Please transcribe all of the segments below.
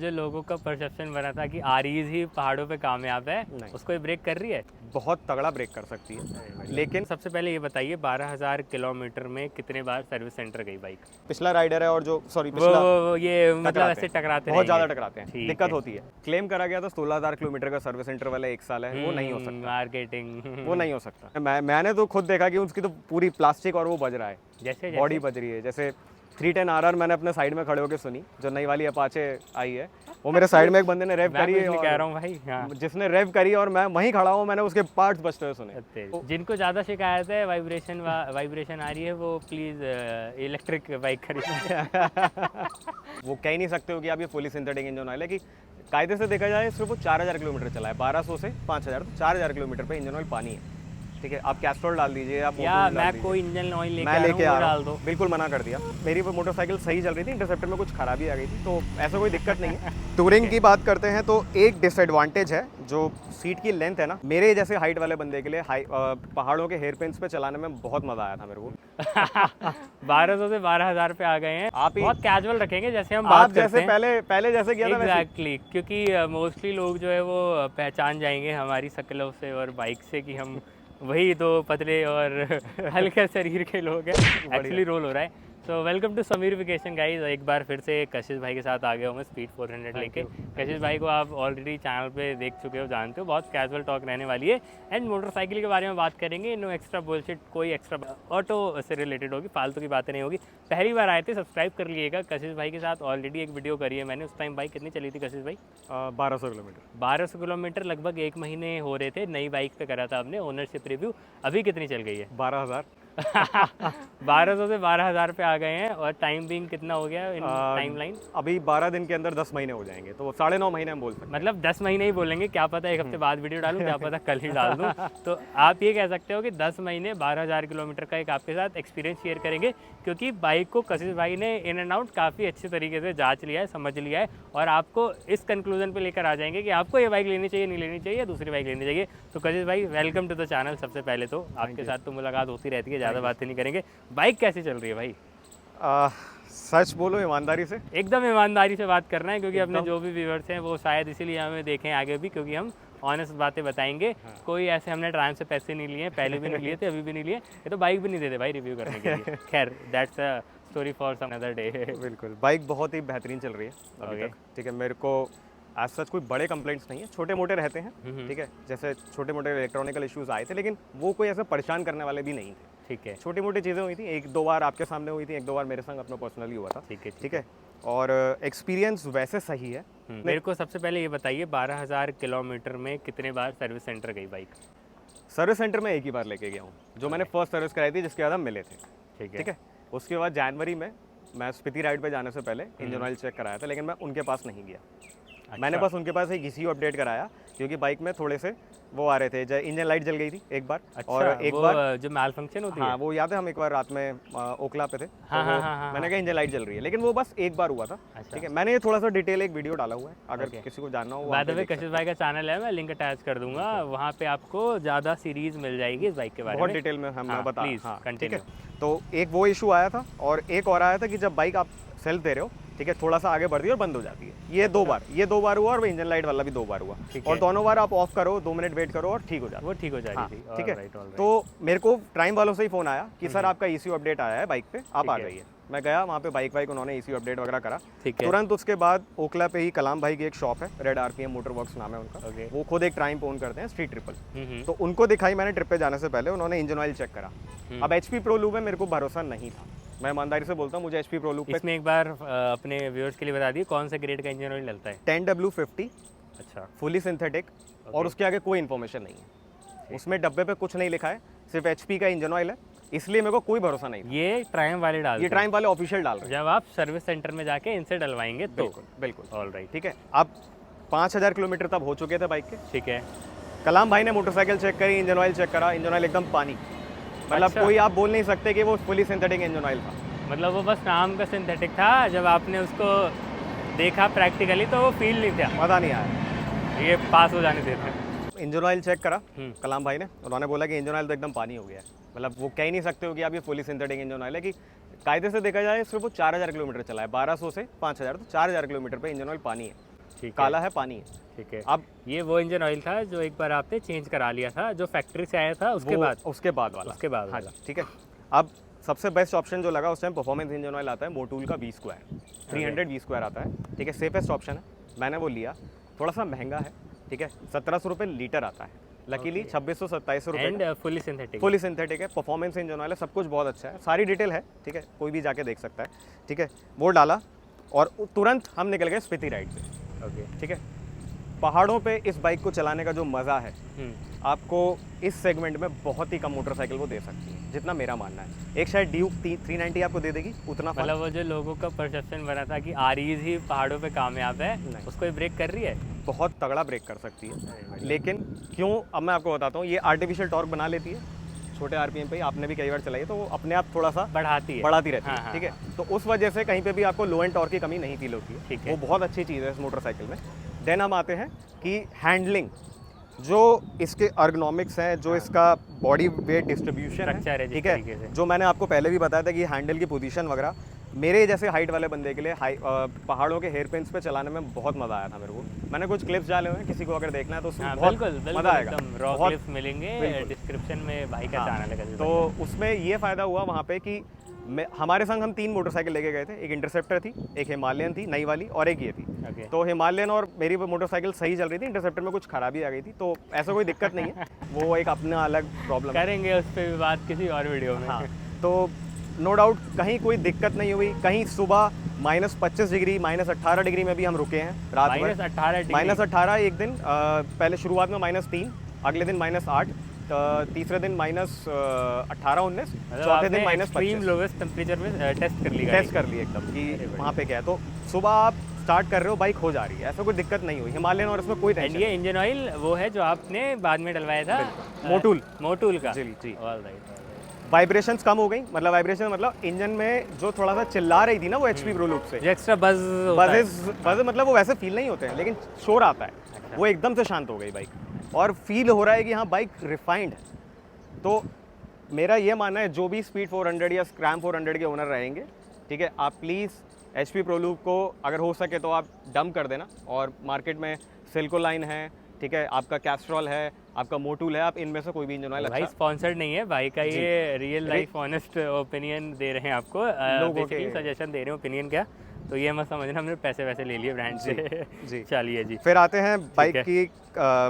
जो लोगों का परसेप्शन बना था कि आरईज ही पहाड़ों पे कामयाब है, उसको ये ब्रेक कर रही है। बहुत तगड़ा ब्रेक कर सकती है। लेकिन सबसे पहले ये बताइए 12,000 किलोमीटर में कितने बार सर्विस सेंटर गई बाइक? पिछला राइडर है और जो वो ये मतलब ऐसे टकराते बहुत ज़्यादा रहेंगे। टकराते हैं, ठीक दिक्कत है। होती है। क्लेम करा गया था 16,000 किलोमीटर का सर्विस सेंटर वाला 1 साल है, वो नहीं हो सकता। मार्केटिंग वो नहीं हो सकता। मैंने तो खुद देखा कि उसकी तो पूरी प्लास्टिक और वो बज रहा है, जैसे बॉडी बज रही है। जैसे 310 RR मैंने अपने साइड में खड़े होकर सुनी, जो नई वाली अपाचे आई है, वो मेरे साइड में एक बंदे ने रेव करी है कह रहा हूँ भाई। हाँ। जिसने रेव करी और मैं वहीं खड़ा हूँ, मैंने उसके पार्ट्स बजते हुए सुने। जिनको ज़्यादा शिकायत है वाइब्रेशन आ रही है, वो प्लीज़ इलेक्ट्रिक बाइक खरीदें। वो कह ही नहीं सकते हो कि आप ये फुली सिंथेटिक इंजन ऑयल है, कि कायदे से देखा जाए सिर्फ वो 4,000 किलोमीटर चला है, 1200 से 5,000, तो 4,000 किलोमीटर पे इंजन ऑयल पानी है। ठीक है, आप कैस्ट्रॉल डाल दीजिए, आप या मैं कोई इंजन ऑयल लेके आ रहा हूँ, बिल्कुल मना कर दिया। मेरी मोटरसाइकिल सही चल रही थी, इंटरसेप्टर में कुछ खराबी आ गई थी, तो ऐसा कोई दिक्कत नहीं है। टूरिंग की बात करते हैं तो एक डिसएडवांटेज है, जो सीट की लेंथ है ना, मेरे जैसे हाइट वाले बंदे के लिए पहाड़ों के हेयर पिन्स पे चलाने में बहुत मजा आया था मेरे को। 1200 से 12,000 पे आ गए हैं। आप ही बहुत कैजुअल रखेंगे, जैसे हम आप बात जैसे करते हैं पहले जैसे किया था वैसे। एग्जैक्टली, क्योंकि मोस्टली लोग जो है वो पहचान जाएंगे हमारी शक्लों से और बाइक से कि हम वही दो पतले और हल्के शरीर के लोग हैं। एक्चुअली रोल हो रहा है। So welcome to summer vacation guys. एक बार फिर से कशिश भाई के साथ आ गया हूँ मैं स्पीड 400 लेके। कशिश भाई को आप ऑलरेडी चैनल पे देख चुके हो, जानते हो। बहुत कैजुअल टॉक रहने वाली है एंड मोटरसाइकिल के बारे में बात करेंगे। नो एक्स्ट्रा बुलशिट, कोई एक्स्ट्रा ऑटो से रिलेटेड होगी, फालतू की बातें नहीं होगी। पहली बार आए थे, सब्सक्राइब कर लीजिएगा। कशिश भाई के साथ ऑलरेडी एक वीडियो करी है मैंने। उस टाइम बाइक कितनी चली थी कशिश भाई? 1200 किलोमीटर। 1200 किलोमीटर लगभग 1 महीने हो रहे थे। नई बाइक पे करा था हमने ओनरशिप रिव्यू। अभी कितनी चल गई है? 12,000। 1200 से 12,000 पे आ गए हैं। और टाइम बिंग कितना हो गया इन टाइमलाइन? अभी 12 दिन के अंदर 10 महीने हो जाएंगे, तो 9.5 महीने हम बोल सकते हैं। मतलब 10 महीने ही बोलेंगे, क्या पता एक हफ्ते बाद वीडियो डालूं, क्या पता कल ही डाल दूं। तो आप ये कह सकते हो कि 10 महीने 12,000 किलोमीटर का एक आपके साथ एक्सपीरियंस शेयर करेंगे, क्योंकि बाइक को कशिश भाई ने इन एंड आउट काफ़ी अच्छे तरीके से जांच लिया है, समझ लिया है, और आपको इस कंक्लूजन पे लेकर आ जाएंगे कि आपको ये बाइक लेनी चाहिए, नहीं लेनी चाहिए, दूसरी बाइक लेनी चाहिए। तो कशिश भाई वेलकम टू द चैनल। सबसे पहले तो आपके साथ तो मुलाकात होती रहती है, ज़्यादा बातें नहीं करेंगे। बाइक कैसी चल रही है भाई? सच बोलो ईमानदारी से, एकदम ईमानदारी से बात करना है, क्योंकि अपने जो भी व्यूअर्स हैं वो शायद इसीलिए हमें देखें आगे भी, क्योंकि हम ऑनेस्ट बातें बताएंगे। कोई ऐसे हमने ट्रायम से पैसे नहीं लिए, पहले भी नहीं लिए थे, अभी भी नहीं लिए। ये तो बाइक भी नहीं देते भाई रिव्यू करने के लिए। खैर that's a story for some other day. बिल्कुल, बाइक बहुत ही बेहतरीन चल रही है अभी तक। ठीक है, मेरे को एज सच कोई बड़े कंप्लेंट्स नहीं है, छोटे मोटे रहते हैं। ठीक है, जैसे छोटे मोटे इलेक्ट्रॉनिकल इश्यूज आए थे, लेकिन वो कोई ऐसे परेशान करने वाले भी नहीं थे। ठीक है, छोटी मोटी चीज़ें हुई थी, 1-2 बार आपके सामने हुई थी, 1-2 बार मेरे संग अपना पर्सनली हुआ था। ठीक है, और एक्सपीरियंस वैसे सही है। मेरे को सबसे पहले ये बताइए 12,000 किलोमीटर में कितने बार सर्विस सेंटर गई बाइक? सर्विस सेंटर में एक ही बार लेके गया हूँ, जो मैंने फर्स्ट सर्विस कराई थी, जिसके बाद हम मिले थे। ठीक है, उसके बाद जनवरी में मैं स्पीति राइड पे जाने से पहले इंजन ऑयल चेक कराया था, लेकिन मैं उनके पास नहीं गया। मैंने बस उनके पास एक ECU अपडेट कराया, क्योंकि बाइक में थोड़े से वो आ रहे थे, इंजन लाइट जल गई थी एक बार। और एक बार जो मैल फंक्शन होती है। हाँ, वो याद है, हम एक बार रात में ओखला पे थे। हाँ, मैंने कहा इंजन लाइट जल रही है, लेकिन वो बस एक बार हुआ था। ठीक है, मैंने ये थोड़ा सा डिटेल एक वीडियो डाला हुआ है, अगर किसी को जानना हो। बाय द वे कशिश भाई का चैनल है, मैं लिंक अटैच कर दूंगा, वहाँ पे आपको ज़्यादा सीरीज मिल जाएगी इस बाइक के बारे में, बहुत डिटेल में हम बता। ठीक है, तो एक वो इशू आया था, और एक और आया था कि जब बाइक आप सेल्फ दे रहे हो, ठीक है, थोड़ा सा आगे बढ़ती है और बंद हो जाती है। ये 2 बार हुआ, और वो इंजन लाइट वाला भी 2 बार हुआ। और दोनों बार आप ऑफ करो, 2 मिनट वेट करो और ठीक हो जाता है। वो ठीक हो जाएगी। ठीक है, तो मेरे को ट्राइम वालों से ही फोन आया कि सर आपका ECU अपडेट आया है बाइक पे, आप आ जाइए। मैं गया वहाँ पे, बाइक उन्होंने ECU अपडेट वगैरह करा। तुरंत उसके बाद ओखला पे ही कलाम भाई की एक शॉप है, रेड RPM मोटर वर्क्स नाम है उनका। वो खुद एक ट्राइम ओन करते हैं, स्ट्रीट ट्रिपल। तो उनको दिखाई मैंने ट्रिप पे जाने से पहले, उन्होंने इंजन ऑयल चेक करा। अब HP प्रो लूप में मेरे को भरोसा नहीं था, मैं ईमानदारी से बोलता हूँ। मुझे HP प्रो लूप पे, इसमें एक बार अपने व्यूअर्स के लिए बता दिए कौन से ग्रेड का इंजन ऑयल डलता है? 10W50। अच्छा, फुली सिंथेटिक, और उसके आगे कोई इन्फॉर्मेशन नहीं है। उसमें डब्बे पे कुछ नहीं लिखा है, सिर्फ HP का इंजन ऑयल है, इसलिए मेरे को कोई भरोसा नहीं था। ये ट्राइम वाले डाल, ये ट्राइम वाले ऑफिशियल डाल रहे हैं। जब आप सर्विस सेंटर में जाके इनसे डलवाएंगे तो बिल्कुल ऑलराइट। ठीक है, अब 5,000 किलोमीटर तब हो चुके थे बाइक के। ठीक है, कलाम भाई ने मोटरसाइकिल चेक करी, इंजन ऑयल चेक करा, इंजन ऑयल एकदम पानी। मतलब कोई आप बोल नहीं सकते कि वो फुली सिंथेटिक इंजन ऑयल था। मतलब वो बस नाम का सिंथेटिक था, जब आपने उसको देखा प्रैक्टिकली तो वो फील नहीं था, मज़ा नहीं आया। ये पास हो जाने देते। इंजन ऑयल चेक करा कलाम भाई ने, उन्होंने बोला कि इंजन ऑयल तो एकदम पानी हो गया है। मतलब वो कह ही नहीं सकते हो कि आप ये फुली सिंथेटिक इंजन ऑयल है, कि कायदे से देखा जाए सिर्फ वो 4,000 किलोमीटर चला है, 1200 से 5,000, तो 4,000 किलोमीटर पे इंजन ऑयल पानी है। काला है, पानी है। ठीक है। अब ये वो इंजन ऑयल था जो एक बार आपने चेंज करा लिया था, जो फैक्ट्री से आया था उसके बाद वाला। उसके बाद हाँ वाला। ठीक है। अब सबसे बेस्ट ऑप्शन जो लगा उस टाइम परफॉर्मेंस इंजन ऑयल आता है मोटूल का V2 300 V2 आता है। ठीक है, सेफेस्ट ऑप्शन है, मैंने वो लिया। थोड़ा सा महंगा है, ठीक है, 1700 रुपये लीटर आता है। लकीली 2627 रुपये एंड फुली सिंथेटिक है, परफॉर्मेंस इंजन ऑयल है, सब कुछ बहुत अच्छा है, सारी डिटेल है। ठीक है, कोई भी जाके देख सकता है। ठीक है, वो डाला और तुरंत हम निकल गए स्पीति राइड पे। ओके। ठीक है, पहाड़ों पे इस बाइक को चलाने का जो मज़ा है आपको इस सेगमेंट में बहुत ही कम मोटरसाइकिल को दे सकती है, जितना मेरा मानना है। एक शायद ड्यूक 390 आपको दे देगी उतना। मतलब वो जो लोगों का परसेप्शन बना था कि आरईज ही पहाड़ों पे कामयाब है, उसको ही ब्रेक कर रही है। बहुत तगड़ा ब्रेक कर सकती है, लेकिन क्यों, अब मैं आपको बताता हूँ। ये आर्टिफिशियल टॉर्क बना लेती है छोटे आरपीएम पे, आपने भी कई बार चलाई है, तो वो अपने आप थोड़ा सा बढ़ाती रहती है। ठीक है, तो उस वजह से कहीं पे भी आपको लो एंड टॉर्क की कमी नहीं फील होती है। ठीक है, वो बहुत अच्छी चीज़ है इस मोटरसाइकिल में। देन हम आते हैं कि हैंडलिंग, जो इसके अर्गोनॉमिक्स हैं, जो इसका बॉडी वेट डिस्ट्रीब्यूशन है, ठीक है, जो मैंने आपको पहले भी बताया था कि हैंडल की पोजीशन वगैरह मेरे जैसे हाइट वाले बंदे के लिए पहाड़ों के हेयर पिन्स पे चलाने में बहुत मज़ा आया था मेरे को। मैंने कुछ क्लिप्स डाले हुए हैं, किसी को अगर देखना है तो उसमें बहुत मज़ा आएगा। रॉ क्लिप्स मिलेंगे डिस्क्रिप्शन में, भाई का चैनल है। तो उसमें ये फ़ायदा हुआ वहाँ पे कि हमारे संग हम 3 मोटरसाइकिल लेके गए थे। एक इंटरसेप्टर थी, एक हिमालयन थी नई वाली, और एक ये थी। तो हिमालयन और मेरी मोटरसाइकिल सही चल रही थी, इंटरसेप्टर में कुछ खराबी आ गई थी, तो ऐसा कोई दिक्कत नहीं है। वो एक अपना अलग प्रॉब्लम करेंगे उस पर भी बात किसी और वीडियो में। हाँ, तो नो डाउट कहीं कोई दिक्कत नहीं हुई। कहीं सुबह -25 डिग्री -18 डिग्री में भी हम रुके हैं रात भर। -18 एक दिन, पहले शुरुआत में -3, अगले दिन -8, तीसरे दिन -18-19, चौथे दिन -25 लोवेस्ट टेम्परेचर में टेस्ट कर ली एकदम कि वहाँ पे क्या है। तो सुबह आप स्टार्ट कर रहे हो, बाइक हो जा रही है, ऐसा कोई दिक्कत नहीं हुई। हिमालयन और इसमें कोई टेंशन। ये इंजन ऑयल वो है जो आपने बाद में डलवाया था, मोटूल का। जी। वाइब्रेशंस कम हो गई, मतलब वाइब्रेशन मतलब इंजन में जो थोड़ा सा चिल्ला रही थी ना वो HP प्रो लूप से, एक्स्ट्रा बज मतलब वो वैसे फील नहीं होते हैं, लेकिन शोर आता है। वो एकदम से शांत हो गई बाइक और फील हो रहा है कि हाँ बाइक रिफाइंड। तो मेरा ये मानना है जो भी स्पीड 400 या स्क्रैम 400 के ओनर रहेंगे, ठीक है, आप प्लीज़ HP प्रो लूप को अगर हो सके तो आप डंप कर देना। और मार्केट में सिल्को लाइन है, ठीक है, आपका कैस्ट्रॉल है, आपका मोटूल है, आप इनमें से कोई भी इंजन ऑयल भाई स्पॉन्सर्ड नहीं है भाई का, ये रियल लाइफ ऑनेस्ट ओपिनियन दे रहे हैं आपको, बेसिकली सजेशन दे रहे हैं, ओपिनियन क्या, तो ये मत समझना हमने पैसे वैसे ले लिए ब्रांड से। जी चलिए जी, फिर आते हैं बाइक की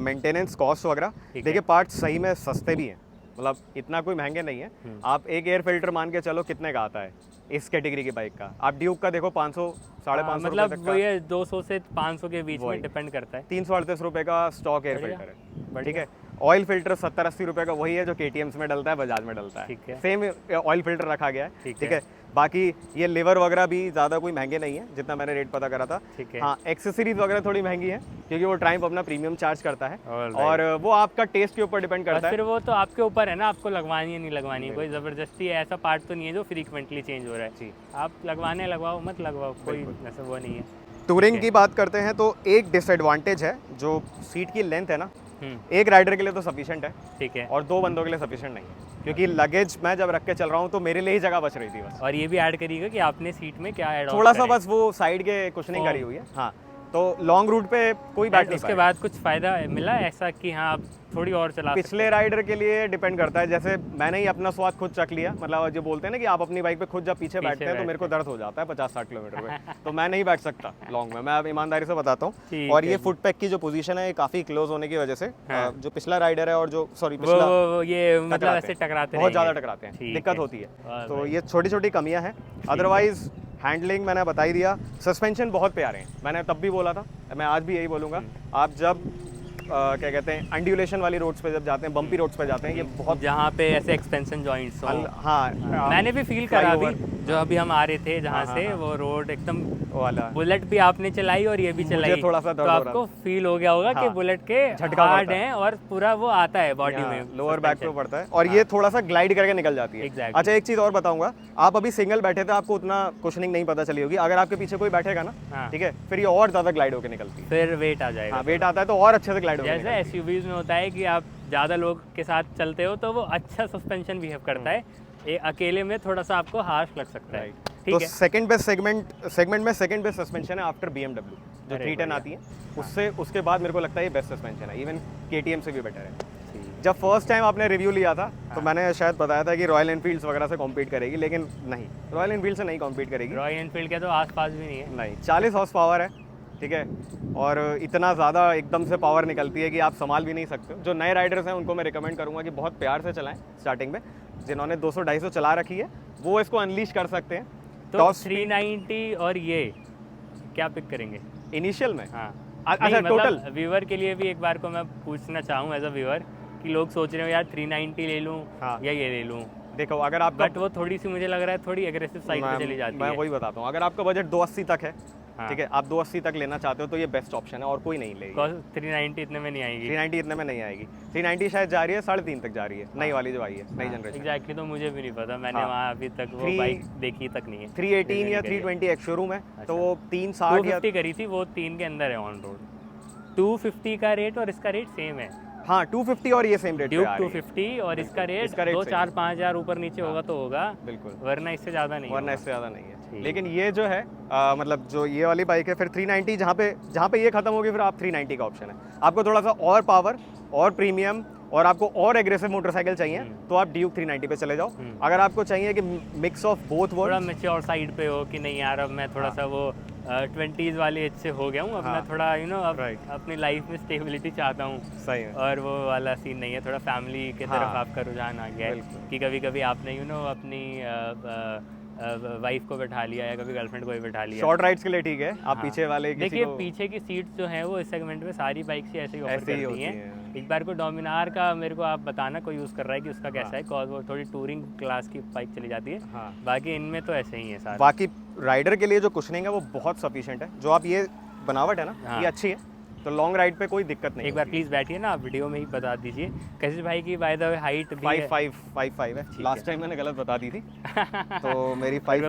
मेंटेनेंस कॉस्ट वगैरह। देखिए पार्ट्स सही में सस्ते भी हैं, मतलब इतना कोई महंगे नहीं है। आप एक एयर फिल्टर मान के चलो कितने का आता है इस कैटेगरी की बाइक का। आप ड्यूक का देखो 500-550 मतलब वो ये 200 से 500 के बीच में डिपेंड करता है। 338 रुपये का स्टॉक एयर फिल्टर है, ठीक है। ऑयल फिल्टर 70-80 रुपये का वही है जो KTMs में डलता है, बजाज में डलता है, सेम ऑयल फिल्टर रखा गया है, ठीक है। बाकी ये लिवर वगैरह भी ज़्यादा कोई महंगे नहीं है जितना मैंने रेट पता करा था। हाँ, एक्सेसरीज वगैरह थोड़ी महंगी है क्योंकि वो ट्राइम्फ अपना प्रीमियम चार्ज करता है और वो आपका टेस्ट के ऊपर डिपेंड करता है। फिर वो तो आपके ऊपर है ना, आपको लगवानी है नहीं लगवानी है, कोई ज़बरदस्ती ऐसा पार्ट तो नहीं है जो फ्रीक्वेंटली चेंज हो रहा है। जी, आप लगवाने लगवाओ, मत लगवाओ, कोई ऐसा वो नहीं है। टूरिंग की बात करते हैं तो एक डिसएडवांटेज है, जो सीट की लेंथ है ना, एक राइडर के लिए तो सफिशिएंट है, ठीक है, और 2 बंदों के लिए सफिशिएंट नहीं है, क्योंकि लगेज मैं जब रख के चल रहा हूँ तो मेरे लिए ही जगह बच रही थी बस। और ये भी ऐड करिएगा कि आपने सीट में क्या ऐड थोड़ा सा बस वो साइड के कुशनिंग करी हुई है। हाँ, तो लॉन्ग रूट पे कोई बैठ नहीं उसके बाद कुछ फ़ायदा मिला ऐसा कि हाँ आप थोड़ी और चला पिछले राइडर के लिए डिपेंड करता है। जैसे मैंने ही अपना स्वाद खुद चख लिया, मतलब जो बोलते हैं ना कि आप अपनी बाइक पे खुद जब पीछे बैठते हैं तो मेरे को दर्द हो जाता है 50-60 किलोमीटर पे, तो मैं नहीं बैठ सकता लॉन्ग में, मैं अब ईमानदारी से बताता हूँ। और ये फुट पैक की जो पोजीशन है काफ़ी क्लोज होने की वजह से जो पिछला राइडर है और जो पिछला ये मतलब ऐसे टकराते हैं, बहुत ज़्यादा टकराते हैं, दिक्कत होती है। तो ये छोटी छोटी कमियाँ हैं। अदरवाइज हैंडलिंग मैंने बता ही दिया। सस्पेंशन बहुत प्यारे हैं, मैंने तब भी बोला था, मैं आज भी यही बोलूँगा। आप जब क्या कहते हैं अंड्यूलेशन वाली रोड्स पे जब जाते हैं, बम्पी रोड्स पे जाते हैं, ये बहुत जहाँ पे ऐसे एक्सपेंशन जॉइंट्स हो, हाँ मैंने भी फील करा अभी जो अभी हम आ रहे थे जहाँ से वो रोड एकदम वाला, बुलेट भी आपने चलाई और ये भी चलाई, थोड़ा सा तो आपको फील हो गया होगा कि बुलेट के झटका हार्ड हैं और पूरा वो आता है बॉडी में, लोअर बैक पे पड़ता है और ये थोड़ा सा ग्लाइड करके निकल जाती है। अच्छा, एक चीज़ और बताऊंगा, आप अभी सिंगल बैठे थे, आपको उतना कुशनिंग नहीं पता चली होगी। अगर आपके पीछे कोई बैठेगा ना, ठीक है, फिर ये और ज़्यादा ग्लाइड होकर निकलती है, फिर वेट आ जाएगा। वेट आता है तो और अच्छे से ग्लाइड होकर जैसे SUVs में होता है कि आप ज़्यादा लोग के साथ चलते हो तो वो अच्छा सस्पेंशन बिहेव करता है, ये अकेले में थोड़ा सा आपको हार्श लग सकता है। तो सेकंड बेस्ट सेगमेंट में सेकंड बेस्ट सस्पेंशन है आफ्टर BMW। जो 310 आती है उससे, उसके बाद मेरे को लगता है ये बेस्ट सस्पेंशन है, इवन KTM से भी बेटर है। जब फर्स्ट टाइम आपने रिव्यू लिया था तो मैंने शायद बताया था कि रॉयल एनफील्ड्स वगैरह से कॉम्पीट करेगी, लेकिन नहीं, रॉयल एनफील्ड से नहीं कॉम्पीट करेगी। रॉयल एनफील्ड के तो आसपास भी नहीं है। नहीं, 40 हॉर्स पावर है, ठीक है, और इतना ज़्यादा एकदम से पावर निकलती है कि आप संभाल भी नहीं सकते हो। जो नए राइडर्स हैं उनको मैं रिकमेंड करूँगा कि बहुत प्यार से चलाएं स्टार्टिंग में, जिन्होंने 200-250 चला रखी है वो इसको अनलीश कर सकते हैं। तो 390 और ये क्या पिक करेंगे इनिशियल में? हाँ, अच्छा, टोटल व्यूअर के लिए भी एक बार को मैं पूछना चाहूँ एज अ व्यूअर कि लोग सोच रहे हो यार 390 ले लूँ या ये ले लूँ। देखो, अगर आपका बट वो थोड़ी सी मुझे लग रहा है थोड़ी एग्रेसिव साइड पे चली जाती है। मैं वही बताता हूँ, अगर आपका बजट 280 तक है, ठीक है, आप 280 तक लेना चाहते हो तो ये बेस्ट ऑप्शन है और कोई नहीं लेगी। 390 इतने में नहीं आएगी। 390 इतने में नहीं आएगी। 390 शायद जा रही है 3.5 तक जा रही है, नई वाली जो आई है, नई जनरेशन। एग्जैक्टली, तो मुझे भी नहीं पता, मैंने वहाँ अभी तक वो बाइक देखी तक नहीं है। 318 या 320 एक शोरूम है, तो वो 360 या 250 करी थी, वो 3 के अंदर है ऑन रोड। 250 का रेट और इसका रेट सेम है। हाँ, 250 और ये सेम रेट ड्यूक 250 और इसका रेट 2-4-5 हज़ार ऊपर नीचे होगा तो होगा, बिल्कुल, वरना इससे ज़्यादा नहीं, वरना इससे ज़्यादा नहीं है। लेकिन ये जो है मतलब जो ये वाली बाइक है, फिर 390 जहाँ पे ये खत्म होगी फिर आप 390 का ऑप्शन है। आपको थोड़ा सा और पावर और प्रीमियम और आपको और एग्रेसिव मोटरसाइकिल चाहिए तो आप ड्यूक 390 पे चले जाओ। अगर आपको चाहिए कि मिक्स ऑफ बोथ वर्ल्ड, थोड़ा मैच्योर साइड पे हो कि नहीं यार अब मैं थोड़ा सा वो 20s वाले एज से हो गया हूँ, अब मैं थोड़ा अब अपनी लाइफ में स्टेबिलिटी चाहता हूँ। सही है। और वो वाला सीन नहीं है, थोड़ा फैमिली की तरफ आपका रुझान आ गया है कि कभी कभी आपने अपनी वाइफ को बैठा लिया या कभी गर्लफ्रेंड को भी बैठा लिया। शॉर्ट राइड्स के लिए ठीक है, आप पीछे वाले देखिए पीछे की सीट्स जो हैं वो इस सेगमेंट में सारी बाइक से ऐसे ही ऑफर करती हैं। एक बार को डोमिनार का मेरे को आप बताना कोई यूज़ कर रहा है कि उसका कैसा है, कॉज वो थोड़ी टूरिंग क्लास की बाइक चली जाती है। बाकी इनमें तो ऐसे ही है सारे। बाकी राइडर के लिए जो कुशनिंग है वो बहुत सफिशिएंट है, जो आप ये बनावट है ना ये अच्छी है, तो लॉन्ग राइड पे कोई दिक्कत नहीं। एक बार प्लीज़ बैठिए ना, आप वीडियो में ही बता दीजिए कशिश भाई की बाय द वे हाइट 5'5" है। लास्ट टाइम मैंने गलत बता दी थी तो मेरी 5